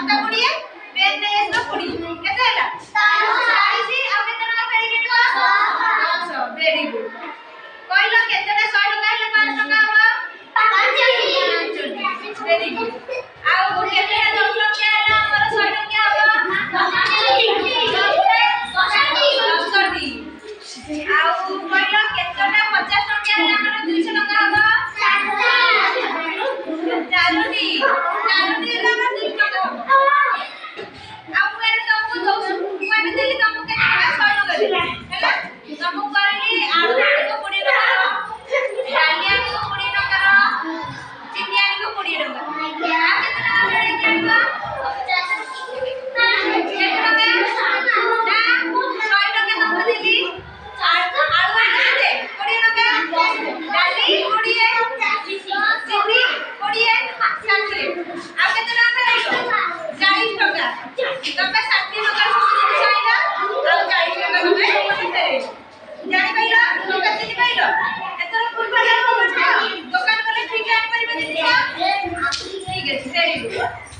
ଟଙ୍କା 20 ପେନ୍ ନେଇ ଆସିଲ 20 କେତେ ହେଲା 40 ଆଉ କେତେ ଟଙ୍କା ଫେରି କିଣିବ 100 ଭେରି ଗୁଡ୍ କହିଲ କେତେଟା 100 ଟଙ୍କା ହେଲେ 5 ଟଙ୍କା ହବ 5 ଭେରି ଗୁଡ୍ ଆଉ କେତେଟା 10 ଟଙ୍କା ହେଲେ ଆମର 100 ଟଙ୍କା ହବ 60 ଆଉ କହିଲ କେତେଟା 50 ଟଙ୍କା ହେଲେ ଆମର 200 ଟଙ୍କା ହବ 4ଟି ହେଲେ ଆମର 200 ଟଙ୍କା ହବ ଆଉ ମୁଁ ଏରେ ତମକୁ ଦଉଛୁ ମୁଁ ଏବେ ଦେଲି ତମକୁ କେତେ ଟଙ୍କା 100 ଟଙ୍କା ଦେଲି ହେଲା ତମକୁ କହିଲି ଆଳୁ ଆଣିବ 20 ଟଙ୍କା ଡାଲି ଆଣିବ 20 ଟଙ୍କା ଚିନି ଆଣିବ 20 ଟଙ୍କା ଆଉ କେତେ ଟଙ୍କା ଫେରିକି ଆଣିବ କେତେ ଟଙ୍କା ନା 100 ଟଙ୍କା ତମକୁ ଦେଲି ଆଳୁ ଆଣିଲେ 20 ଟଙ୍କା ଡାଲି 20 ଚିନି 20 60 ଆଉ କେତେ ଟଙ୍କା ଫେରାଇବ 40 ଟଙ୍କା ତମେ 60 ଟଙ୍କା ସବୁ ଜିନିଷ ଆଇଲା ଆଉ 40 ଟଙ୍କା ତମେ ଫେରାଇବ ଜାଣିପାରିଲ ଟଙ୍କା ଚିନି ପାଇଲ ଏଥର ଭୁଲ ଭଲ ଦୋକାନ ଗଲେ ଠିକ ଆଣିପାରିବ ଜିନିଷ ଠିକ ଅଛି ଭେରି ଗୁଡ୍